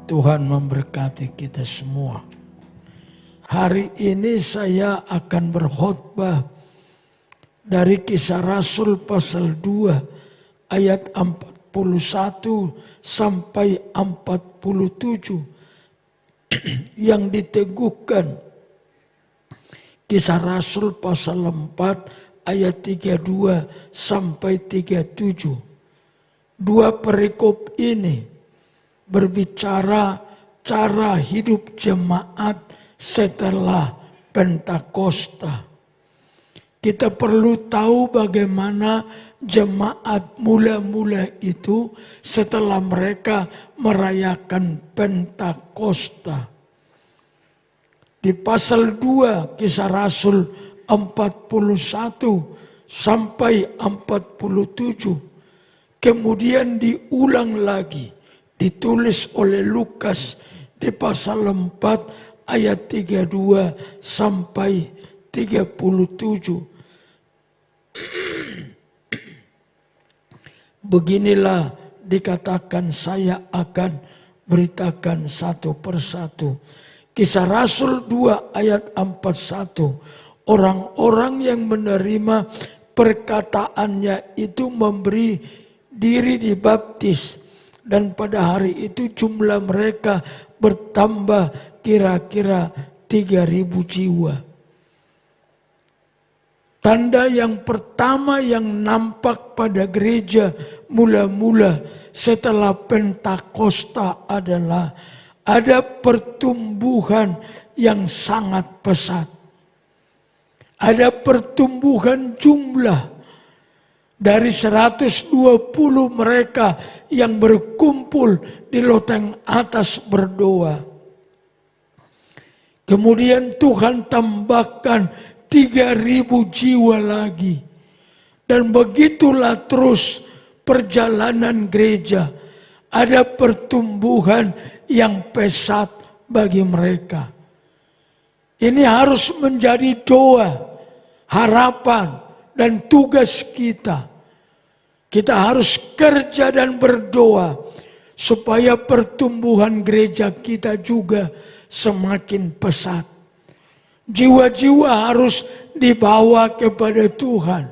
Tuhan memberkati kita semua. Hari ini saya akan berkhotbah dari Kisah Rasul pasal 2 ayat 41 sampai 47 yang diteguhkan Kisah Rasul pasal 4 ayat 32 sampai 37. Dua perikop ini berbicara cara hidup jemaat setelah Pentakosta. Kita perlu tahu bagaimana jemaat mula-mula itu setelah mereka merayakan Pentakosta. Di pasal 2 Kisah Rasul 41 sampai 47. Kemudian diulang lagi, ditulis oleh Lukas di pasal 4 ayat 32 sampai 37. Beginilah dikatakan, saya akan beritakan satu persatu. Kisah Rasul 2 ayat 41. Orang-orang yang menerima perkataannya itu memberi diri dibaptis. Dan pada hari itu jumlah mereka bertambah kira-kira 3.000 jiwa. Tanda yang pertama yang nampak pada gereja mula-mula setelah Pentakosta adalah ada pertumbuhan yang sangat pesat. Ada pertumbuhan jumlah. Dari 120 mereka yang berkumpul di loteng atas berdoa. Kemudian Tuhan tambahkan 3.000 jiwa lagi. Dan begitulah terus perjalanan gereja. Ada pertumbuhan yang pesat bagi mereka. Ini harus menjadi doa, harapan, dan tugas kita. Kita harus kerja dan berdoa supaya pertumbuhan gereja kita juga semakin pesat. Jiwa-jiwa harus dibawa kepada Tuhan.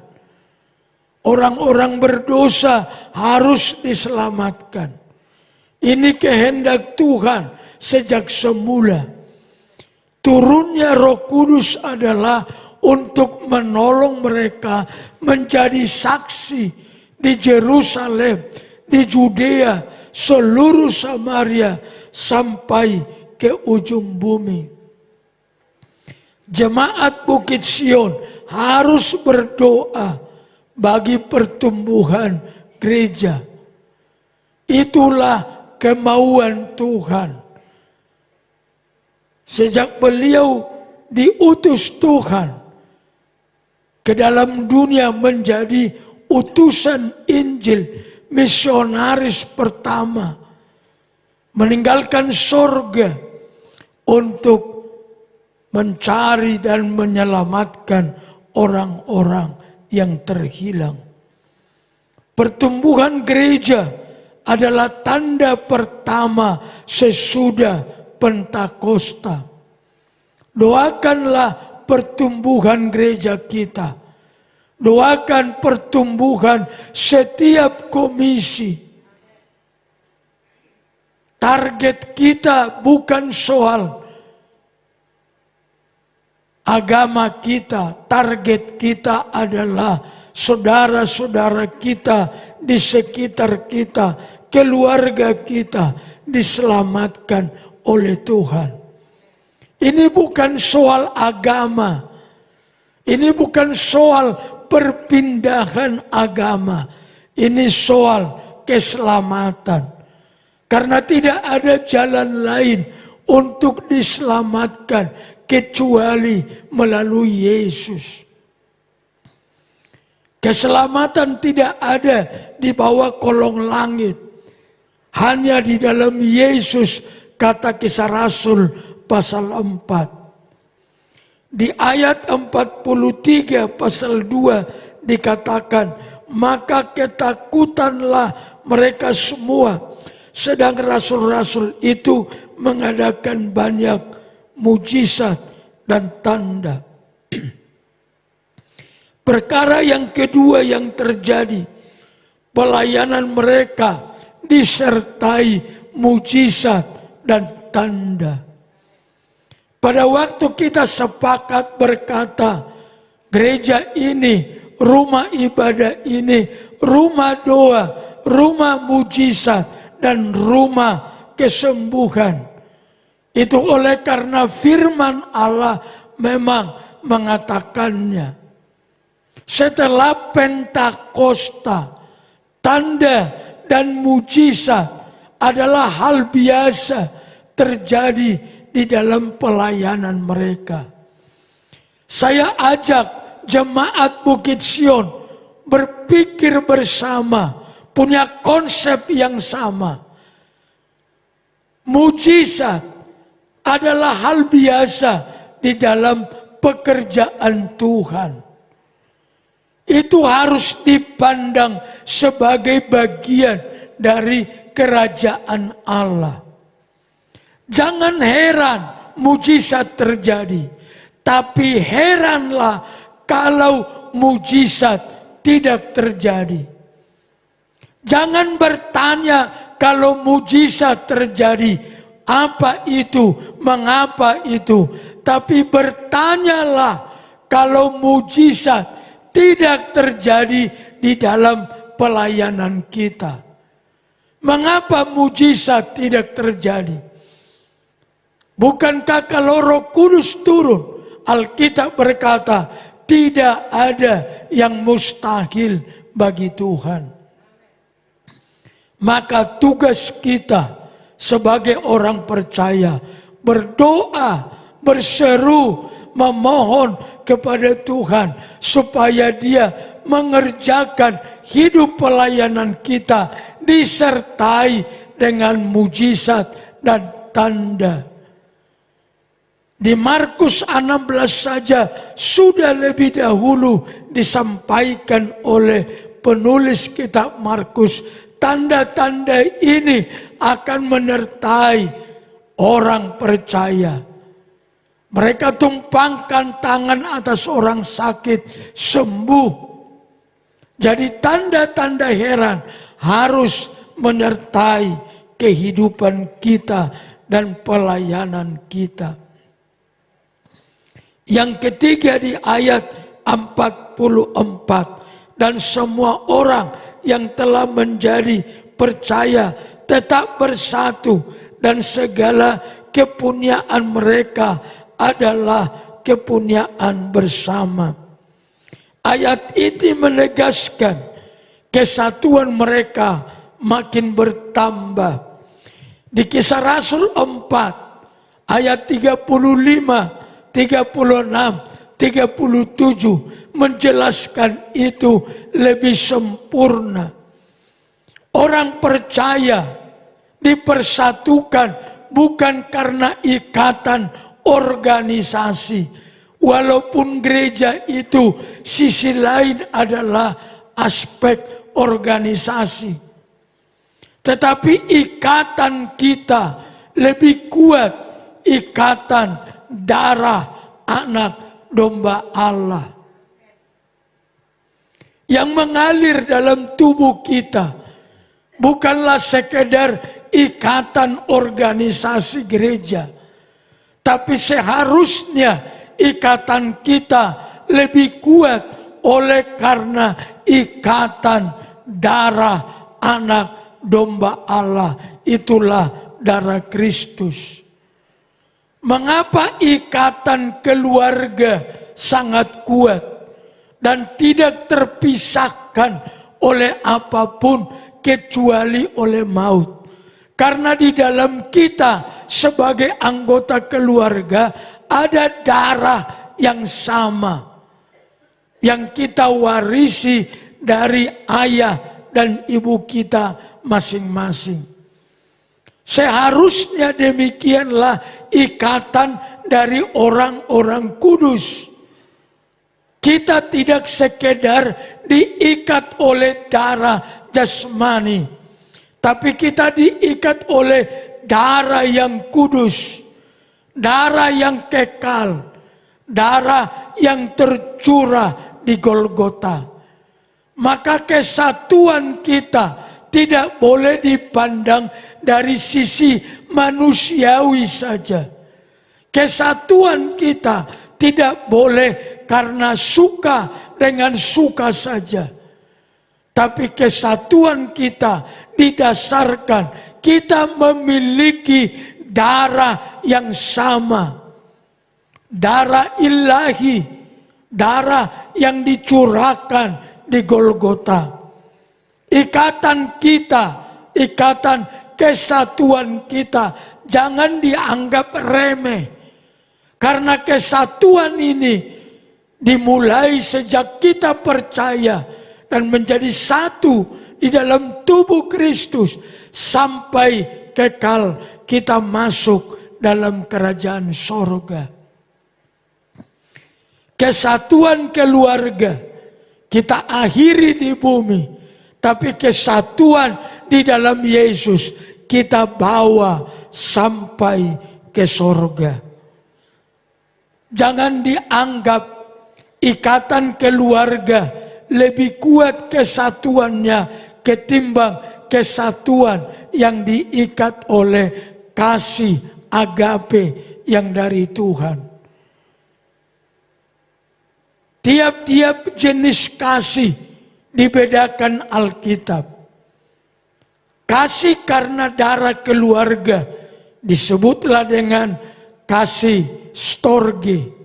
Orang-orang berdosa harus diselamatkan. Ini kehendak Tuhan sejak semula. Turunnya Roh Kudus adalah untuk menolong mereka menjadi saksi di Yerusalem, di Judea, seluruh Samaria, sampai ke ujung bumi. Jemaat Bukit Sion harus berdoa bagi pertumbuhan gereja. Itulah kemauan Tuhan. Sejak beliau diutus Tuhan ke dalam dunia menjadi utusan Injil, misionaris pertama, meninggalkan sorga untuk mencari dan menyelamatkan orang-orang yang terhilang. Pertumbuhan gereja adalah tanda pertama sesudah Pentakosta. Doakanlah pertumbuhan gereja kita. Doakan pertumbuhan setiap komisi. Target kita bukan soal agama kita. Target kita adalah saudara-saudara kita di sekitar kita, keluarga kita diselamatkan oleh Tuhan. Ini bukan soal agama. Ini bukan soal perpindahan agama. Ini soal keselamatan. Karena tidak ada jalan lain untuk diselamatkan kecuali melalui Yesus. Keselamatan tidak ada di bawah kolong langit. Hanya di dalam Yesus, kata Kisah Rasul pasal 4. Di ayat 43 pasal 2 dikatakan, maka ketakutanlah mereka semua sedang rasul-rasul itu mengadakan banyak mujizat dan tanda. Perkara yang kedua yang terjadi, pelayanan mereka disertai mujizat dan tanda. Pada waktu kita sepakat berkata, gereja ini, rumah ibadah ini, rumah doa, rumah mujizat, dan rumah kesembuhan. Itu oleh karena firman Allah memang mengatakannya. Setelah Pentakosta, tanda dan mujizat adalah hal biasa terjadi di dalam pelayanan mereka. Saya ajak jemaat Bukit Sion berpikir bersama, punya konsep yang sama. Mujizat adalah hal biasa di dalam pekerjaan Tuhan. Itu harus dipandang sebagai bagian dari kerajaan Allah. Jangan heran mujizat terjadi, tapi heranlah kalau mujizat tidak terjadi. Jangan bertanya kalau mujizat terjadi, apa itu, mengapa itu, tapi bertanyalah kalau mujizat tidak terjadi di dalam pelayanan kita. Mengapa mujizat tidak terjadi? Bukankah kalau Roh Kudus turun, Alkitab berkata, tidak ada yang mustahil bagi Tuhan. Maka tugas kita sebagai orang percaya berdoa, berseru, memohon kepada Tuhan supaya Dia mengerjakan hidup pelayanan kita disertai dengan mujizat dan tanda. Di Markus 16 saja sudah lebih dahulu disampaikan oleh penulis kitab Markus, tanda-tanda ini akan menyertai orang percaya. Mereka tumpangkan tangan atas orang sakit, sembuh. Jadi tanda-tanda heran harus menyertai kehidupan kita dan pelayanan kita. Yang ketiga di ayat 44, dan semua orang yang telah menjadi percaya tetap bersatu, dan segala kepunyaan mereka adalah kepunyaan bersama. Ayat ini menegaskan kesatuan mereka makin bertambah. Di Kisah Rasul 4 ayat 35, 36, 37 menjelaskan itu lebih sempurna. Orang percaya dipersatukan bukan karena ikatan organisasi. Walaupun gereja itu sisi lain adalah aspek organisasi. Tetapi ikatan kita lebih kuat, ikatan darah anak domba Allah yang mengalir dalam tubuh kita bukanlah sekedar ikatan organisasi gereja, tapi seharusnya ikatan kita lebih kuat oleh karena ikatan darah anak domba Allah, itulah darah Kristus. Mengapa ikatan keluarga sangat kuat dan tidak terpisahkan oleh apapun kecuali oleh maut? Karena di dalam kita sebagai anggota keluarga ada darah yang sama yang kita warisi dari ayah dan ibu kita masing-masing. Seharusnya demikianlah ikatan dari orang-orang kudus. Kita tidak sekedar diikat oleh darah jasmani, Tapi kita diikat oleh darah yang kudus, darah yang kekal, darah yang tercurah di Golgota. Maka kesatuan kita tidak boleh dipandang dari sisi manusiawi saja. Kesatuan kita tidak boleh karena suka dengan suka saja. Tapi kesatuan kita didasarkan kita memiliki darah yang sama. Darah ilahi, darah yang dicurahkan di Golgota. Ikatan kita, ikatan kesatuan kita jangan dianggap remeh. Karena kesatuan ini dimulai sejak kita percaya dan menjadi satu di dalam tubuh Kristus sampai kekal kita masuk dalam kerajaan sorga. Kesatuan keluarga kita akhiri di bumi, tapi kesatuan di dalam Yesus kita bawa sampai ke sorga. Jangan dianggap ikatan keluarga lebih kuat kesatuannya ketimbang kesatuan yang diikat oleh kasih agape yang dari Tuhan. Tiap-tiap jenis kasih dibedakan Alkitab. Kasih karena darah keluarga disebutlah dengan kasih storge.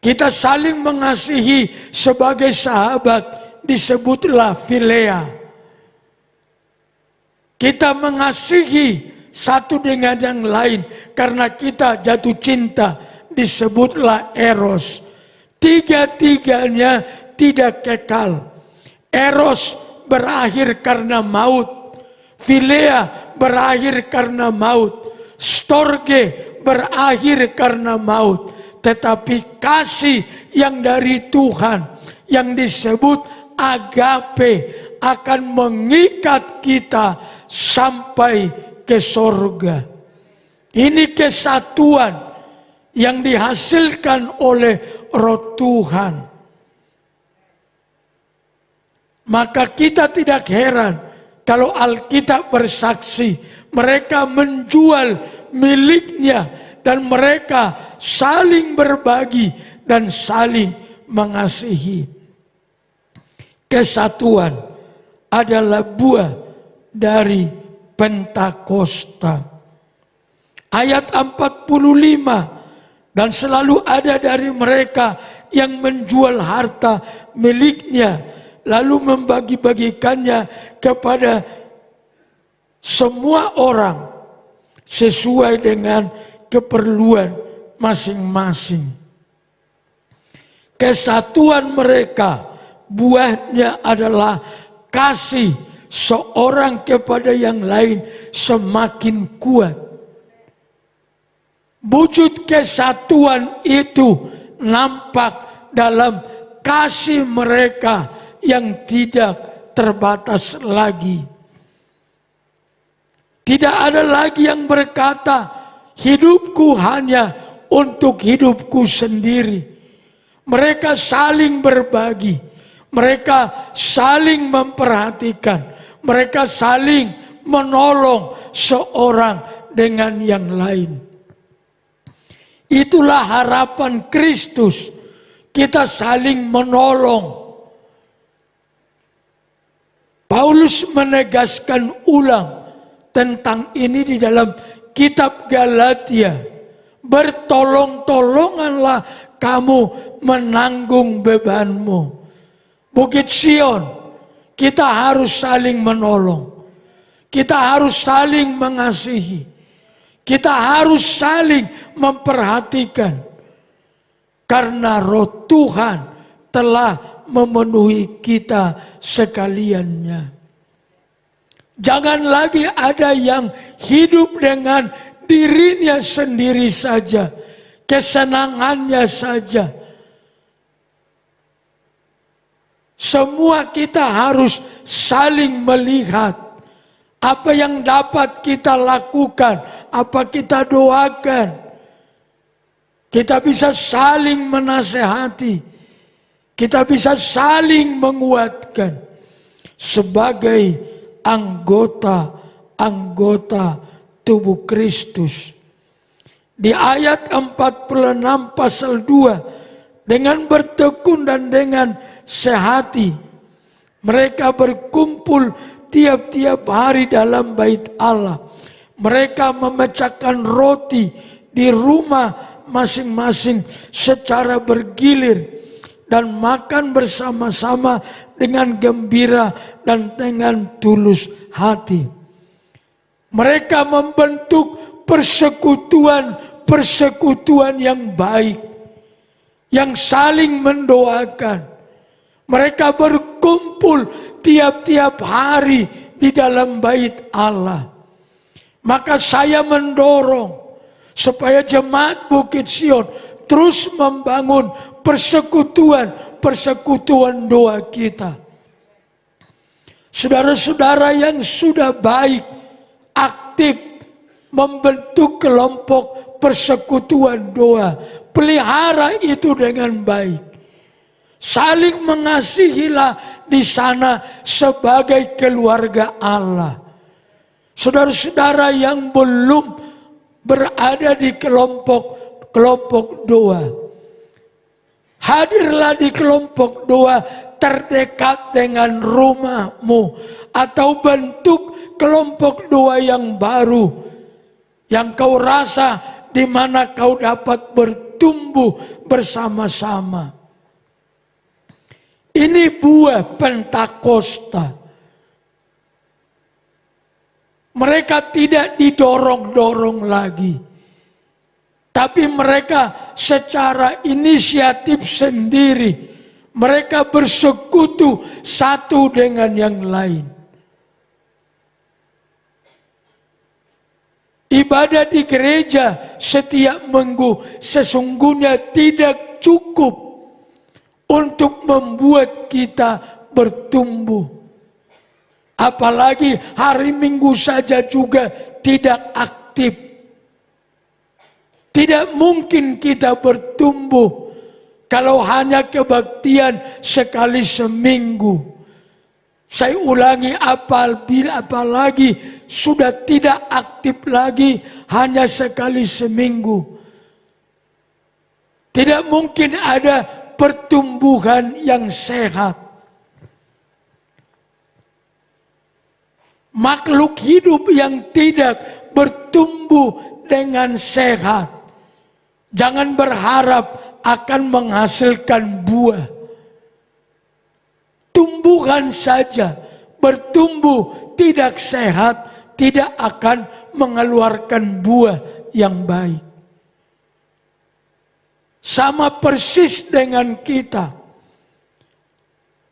Kita saling mengasihi sebagai sahabat disebutlah philea. Kita mengasihi satu dengan yang lain karena kita jatuh cinta disebutlah eros. Tiga-tiganya tidak kekal. Eros berakhir karena maut. Philea berakhir karena maut. Storge berakhir karena maut. Tetapi kasih yang dari Tuhan yang disebut agape akan mengikat kita sampai ke sorga. Ini kesatuan yang dihasilkan oleh Roh Tuhan. Maka kita tidak heran kalau Alkitab bersaksi mereka menjual miliknya dan mereka saling berbagi dan saling mengasihi. Kesatuan adalah buah dari Pentakosta. Ayat 45, dan selalu ada dari mereka yang menjual harta miliknya, lalu membagi-bagikannya kepada semua orang sesuai dengan keperluan masing-masing. Kesatuan mereka buahnya adalah kasih seorang kepada yang lain semakin kuat. Wujud kesatuan itu nampak dalam kasih mereka yang tidak terbatas lagi. Tidak ada lagi yang berkata, hidupku hanya untuk hidupku sendiri. Mereka saling berbagi. Mereka saling memperhatikan. Mereka saling menolong seorang dengan yang lain. Itulah harapan Kristus. Kita saling menolong. Paulus menegaskan ulang tentang ini di dalam Kitab Galatia. Bertolong-tolonganlah kamu menanggung bebanmu. Bukit Sion, kita harus saling menolong. Kita harus saling mengasihi. Kita harus saling memperhatikan. Karena Roh Tuhan telah memenuhi kita sekaliannya. Jangan lagi ada yang hidup dengan dirinya sendiri saja, kesenangannya saja. Semua kita harus saling melihat Apa yang dapat kita lakukan, apa kita doakan. Kita bisa saling menasehati. Kita bisa saling menguatkan. Sebagai anggota-anggota tubuh Kristus. Di ayat 46 pasal 2. Dengan bertekun dan dengan sehati. Mereka berkumpul tiap-tiap hari dalam bait Allah. Mereka memecahkan roti di rumah masing-masing secara bergilir. Dan makan bersama-sama dengan gembira dan dengan tulus hati. Mereka membentuk persekutuan yang baik. Yang saling mendoakan. Mereka berkumpul tiap-tiap hari di dalam bait Allah. Maka saya mendorong supaya jemaat Bukit Sion terus membangun persekutuan doa kita. Saudara-saudara yang sudah baik, aktif membentuk kelompok persekutuan doa, pelihara itu dengan baik. Saling mengasihilah di sana sebagai keluarga Allah. Saudara-saudara yang belum berada di kelompok doa, hadirlah di kelompok doa terdekat dengan rumahmu. Atau bentuk kelompok doa yang baru. Yang kau rasa di mana kau dapat bertumbuh bersama-sama. Ini buah Pentakosta. Mereka tidak didorong-dorong lagi. Tapi mereka secara inisiatif sendiri. Mereka bersekutu satu dengan yang lain. Ibadah di gereja setiap minggu sesungguhnya tidak cukup untuk membuat kita bertumbuh. Apalagi hari Minggu saja juga tidak aktif. Tidak mungkin kita bertumbuh kalau hanya kebaktian sekali seminggu. Saya ulangi, apalagi sudah tidak aktif lagi hanya sekali seminggu. Tidak mungkin ada pertumbuhan yang sehat. Makhluk hidup yang tidak bertumbuh dengan sehat, jangan berharap akan menghasilkan buah. Tumbuhan saja bertumbuh tidak sehat, tidak akan mengeluarkan buah yang baik. Sama persis dengan kita.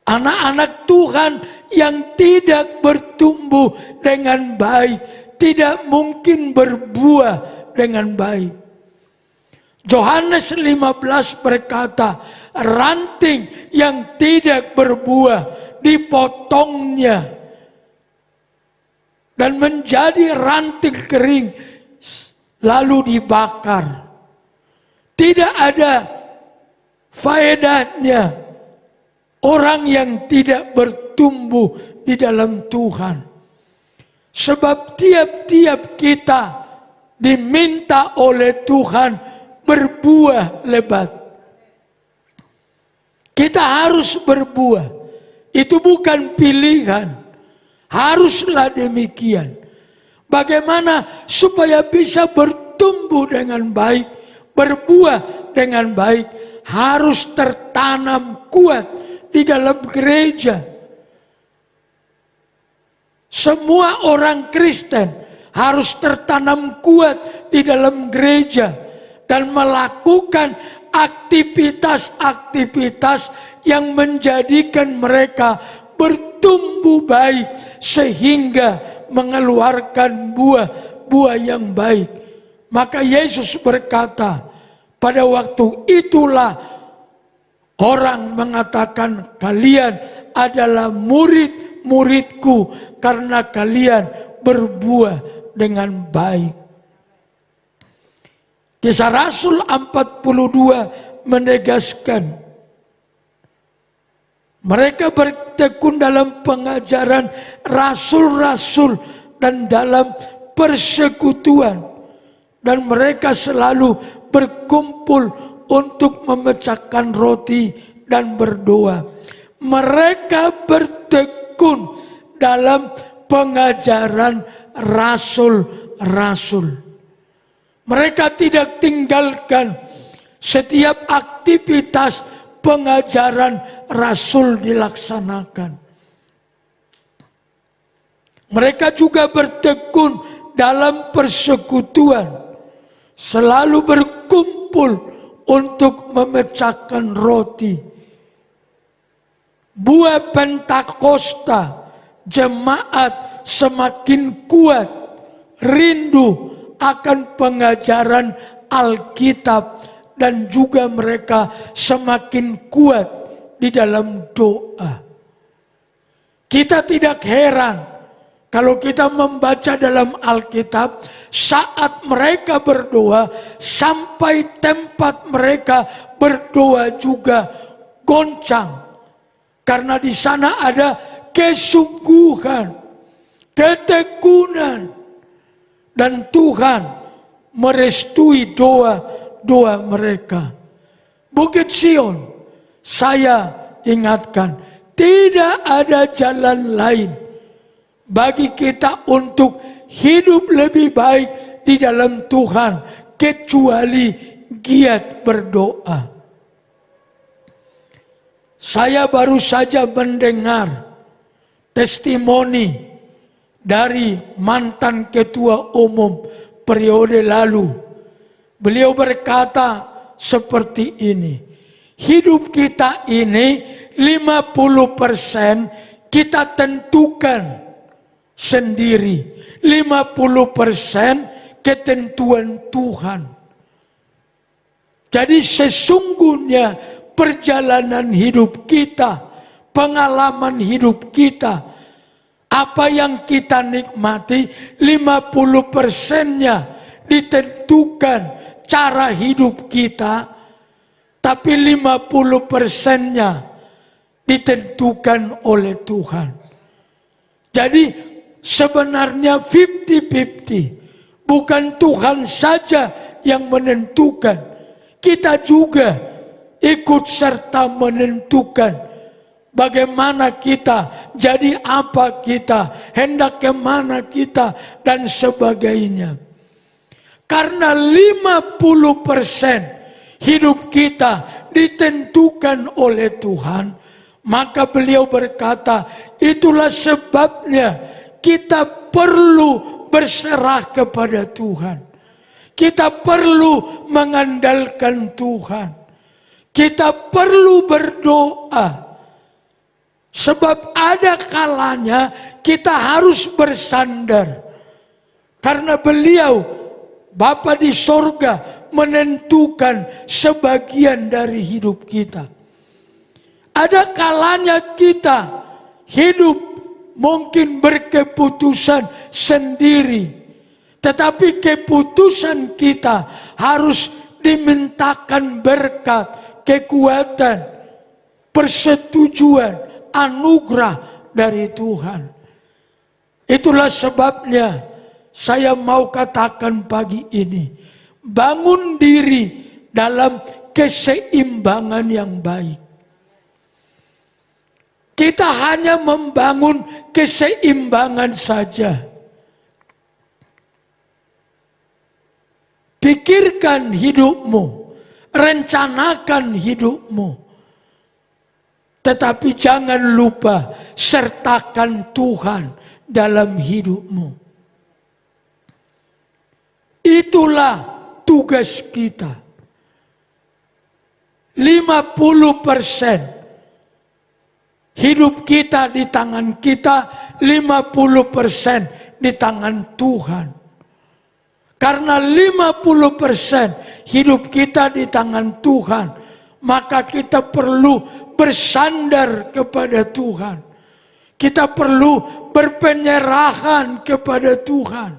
Anak-anak Tuhan yang tidak bertumbuh dengan baik, tidak mungkin berbuah dengan baik. Yohanes 15 berkata, ranting yang tidak berbuah dipotongnya dan menjadi ranting kering lalu dibakar. Tidak ada faedahnya orang yang tidak bertumbuh di dalam Tuhan. Sebab tiap-tiap kita diminta oleh Tuhan berbuah lebat. Kita harus berbuah. Itu bukan pilihan. Haruslah demikian. Bagaimana supaya bisa bertumbuh dengan baik, berbuah dengan baik, harus tertanam kuat di dalam gereja. Semua orang Kristen harus tertanam kuat di dalam gereja dan melakukan aktivitas-aktivitas yang menjadikan mereka bertumbuh baik sehingga mengeluarkan buah-buah yang baik. Maka Yesus berkata, pada waktu itulah orang mengatakan kalian adalah murid-muridku karena kalian berbuah dengan baik. Kisah Rasul 42 menegaskan mereka bertekun dalam pengajaran rasul-rasul dan dalam persekutuan, dan mereka selalu berkumpul untuk memecahkan roti dan berdoa. Mereka bertekun dalam pengajaran rasul-rasul. Mereka tidak tinggalkan setiap aktivitas pengajaran rasul dilaksanakan. Mereka juga bertekun dalam persekutuan, selalu berkumpul untuk memecahkan roti. Buah Pentakosta, jemaat semakin kuat, rindu akan pengajaran Alkitab, dan juga mereka semakin kuat di dalam doa. Kita tidak heran kalau kita membaca dalam Alkitab, saat mereka berdoa, sampai tempat mereka berdoa juga goncang. Karena di sana ada kesungguhan, ketekunan, dan Tuhan merestui doa mereka. Bukit Sion, saya ingatkan, tidak ada jalan lain bagi kita untuk hidup lebih baik di dalam Tuhan kecuali giat berdoa. Saya baru saja mendengar testimoni dari mantan ketua umum periode lalu. Beliau berkata seperti ini, hidup kita ini 50% kita tentukan sendiri, 50% ketentuan Tuhan. Jadi sesungguhnya perjalanan hidup kita, pengalaman hidup kita, apa yang kita nikmati, 50%-nya ditentukan cara hidup kita, tapi 50%-nya ditentukan oleh Tuhan. Jadi sebenarnya 50-50, bukan Tuhan saja yang menentukan, kita juga ikut serta menentukan bagaimana kita, jadi apa kita, hendak kemana kita, dan sebagainya. Karena 50% hidup kita ditentukan oleh Tuhan, maka beliau berkata, itulah sebabnya kita perlu berserah kepada Tuhan. Kita perlu mengandalkan Tuhan. Kita perlu berdoa. Sebab ada kalanya kita harus bersandar. Karena beliau, Bapa di sorga, menentukan sebagian dari hidup kita. Ada kalanya kita hidup mungkin berkeputusan sendiri. Tetapi keputusan kita harus dimintakan berkat, kekuatan, persetujuan, anugerah dari Tuhan. Itulah sebabnya saya mau katakan pagi ini, bangun diri dalam keseimbangan yang baik. Kita hanya membangun keseimbangan saja. Pikirkan hidupmu, rencanakan hidupmu. Tetapi jangan lupa sertakan Tuhan dalam hidupmu. Itulah tugas kita. 50% hidup kita di tangan kita, 50% di tangan Tuhan. Karena 50% hidup kita di tangan Tuhan, maka kita perlu bersandar kepada Tuhan. Kita perlu berpenyerahan kepada Tuhan.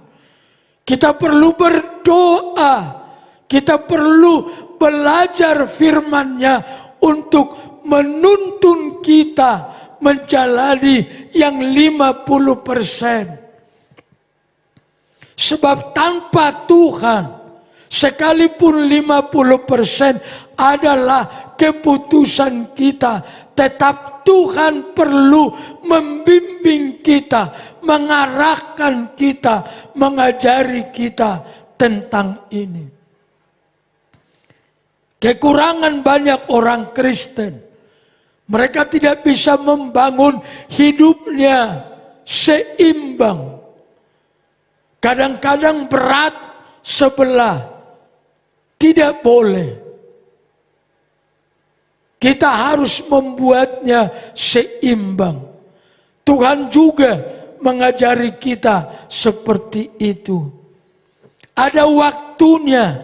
Kita perlu berdoa. Kita perlu belajar firman-Nya untuk menuntun kita menjalani yang 50%. Sebab tanpa Tuhan, sekalipun 50% adalah keputusan kita, tetap Tuhan perlu membimbing kita, mengarahkan kita, mengajari kita tentang ini. Kekurangan banyak orang Kristen, mereka tidak bisa membangun hidupnya seimbang. Kadang-kadang berat sebelah, tidak boleh. Kita harus membuatnya seimbang. Tuhan juga mengajari kita seperti itu. Ada waktunya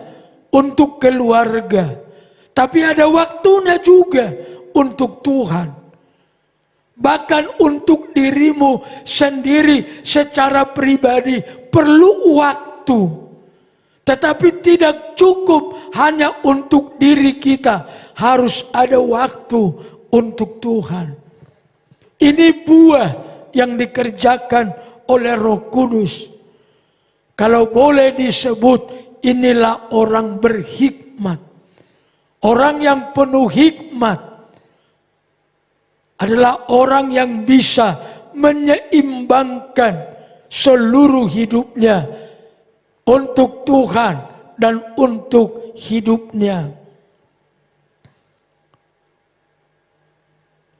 untuk keluarga, tapi ada waktunya juga untuk Tuhan. Bahkan untuk dirimu sendiri secara pribadi perlu waktu. Tetapi tidak cukup hanya untuk diri kita. Harus ada waktu untuk Tuhan. Ini buah yang dikerjakan oleh Roh Kudus. Kalau boleh disebut, inilah orang berhikmat. Orang yang penuh hikmat adalah orang yang bisa menyeimbangkan seluruh hidupnya untuk Tuhan dan untuk hidupnya.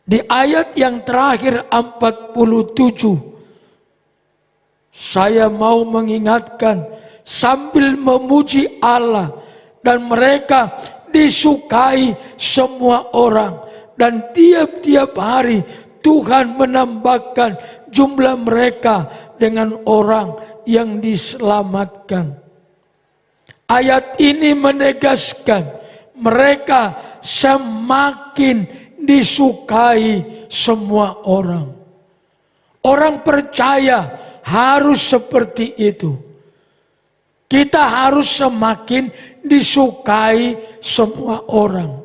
Di ayat yang terakhir 47, saya mau mengingatkan sambil memuji Allah dan mereka disukai semua orang. Dan tiap-tiap hari Tuhan menambahkan jumlah mereka dengan orang yang diselamatkan. Ayat ini menegaskan mereka semakin disukai semua orang. Orang percaya harus seperti itu. Kita harus semakin disukai semua orang.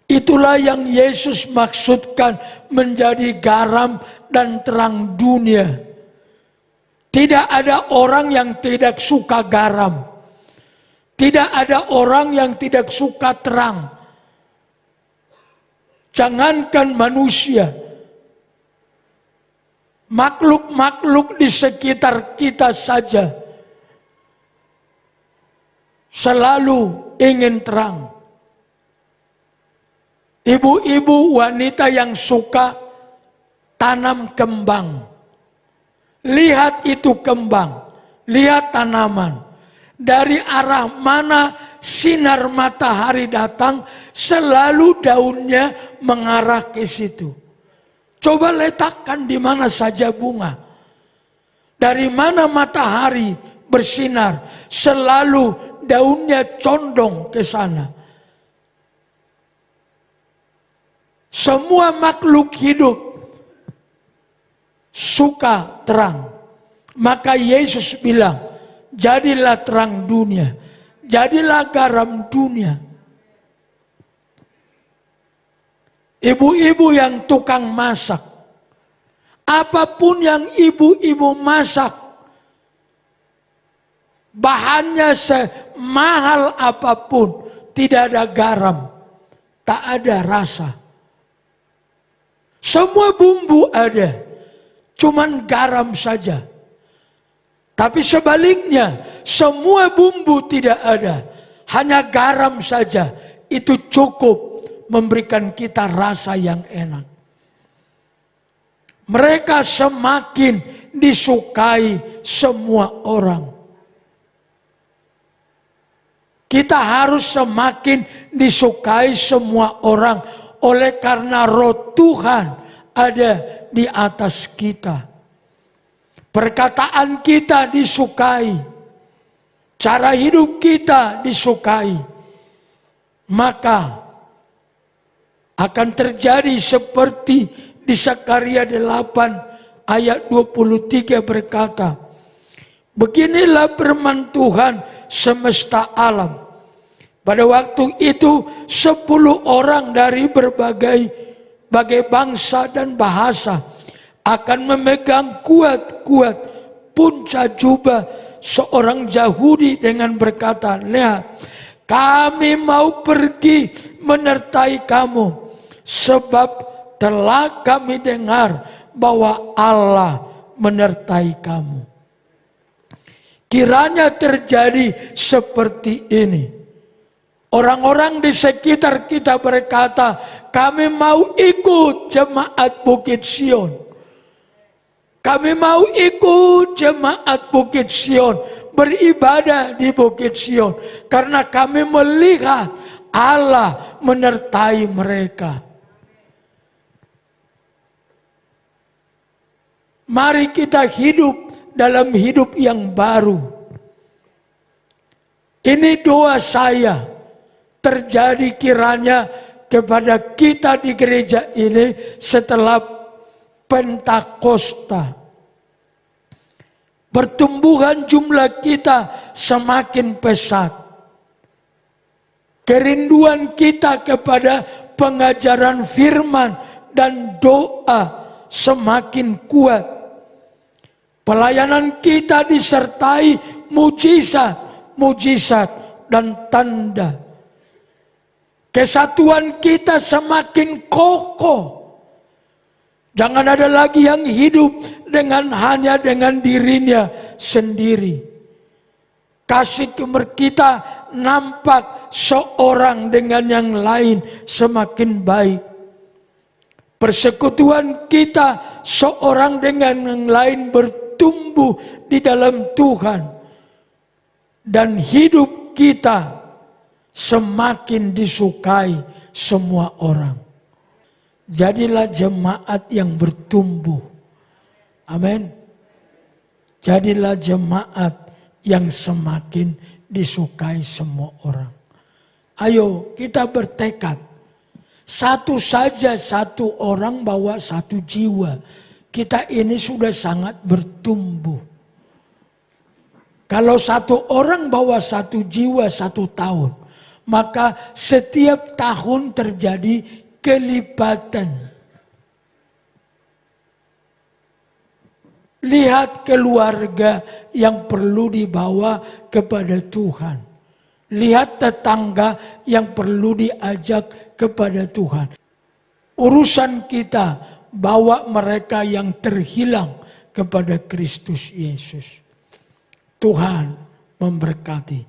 Itulah yang Yesus maksudkan menjadi garam dan terang dunia. Tidak ada orang yang tidak suka garam. Tidak ada orang yang tidak suka terang. Jangankan manusia, makhluk-makhluk di sekitar kita saja selalu ingin terang. Ibu-ibu wanita yang suka tanam kembang. Lihat itu kembang, lihat tanaman. Dari arah mana sinar matahari datang, selalu daunnya mengarah ke situ. Coba letakkan di mana saja bunga. Dari mana matahari bersinar, selalu daunnya condong ke sana. Semua makhluk hidup suka terang. Maka Yesus bilang, jadilah terang dunia, jadilah garam dunia. Ibu-ibu yang tukang masak, apapun yang ibu-ibu masak, bahannya semahal apapun, tidak ada garam, tak ada rasa. Semua bumbu ada, cuman garam saja. Tapi sebaliknya, semua bumbu tidak ada, hanya garam saja. Itu cukup memberikan kita rasa yang enak. Mereka semakin disukai semua orang. Kita harus semakin disukai semua orang. Oleh karena roh Tuhan ada di atas kita. Perkataan kita disukai. Cara hidup kita disukai. Maka akan terjadi seperti Di Sakaria 8 ayat 23 berkata, beginilah firman Tuhan semesta alam. Pada waktu itu 10 orang dari berbagai bangsa dan bahasa akan memegang kuat-kuat punca jubah seorang Yahudi dengan berkata, lihat, kami mau pergi menyertai kamu, sebab telah kami dengar bahwa Allah menyertai kamu. Kiranya terjadi seperti ini. Orang-orang di sekitar kita berkata, kami mau ikut jemaat Bukit Sion. Kami mau ikut jemaat Bukit Sion, beribadah di Bukit Sion. Karena kami melihat Allah menyertai mereka. Mari kita hidup dalam hidup yang baru. Ini doa saya. Terjadi kiranya kepada kita di gereja ini setelah Pentakosta. Pertumbuhan jumlah kita semakin pesat. Kerinduan kita kepada pengajaran firman dan doa semakin kuat. Pelayanan kita disertai mujizat dan tanda. Kesatuan kita semakin kokoh. Jangan ada lagi yang hidup hanya dengan dirinya sendiri. Kasih kita nampak seorang dengan yang lain semakin baik. Persekutuan kita seorang dengan yang lain bertumbuh di dalam Tuhan. Dan hidup kita semakin disukai semua orang. Jadilah jemaat yang bertumbuh. Amin. Jadilah jemaat yang semakin disukai semua orang. Ayo kita bertekad. Satu orang bawa satu jiwa. Kita ini sudah sangat bertumbuh. Kalau satu orang bawa satu jiwa 1 tahun, maka setiap tahun terjadi kelipatan. Lihat keluarga yang perlu dibawa kepada Tuhan. Lihat tetangga yang perlu diajak kepada Tuhan. Urusan kita bawa mereka yang terhilang kepada Kristus Yesus. Tuhan memberkati.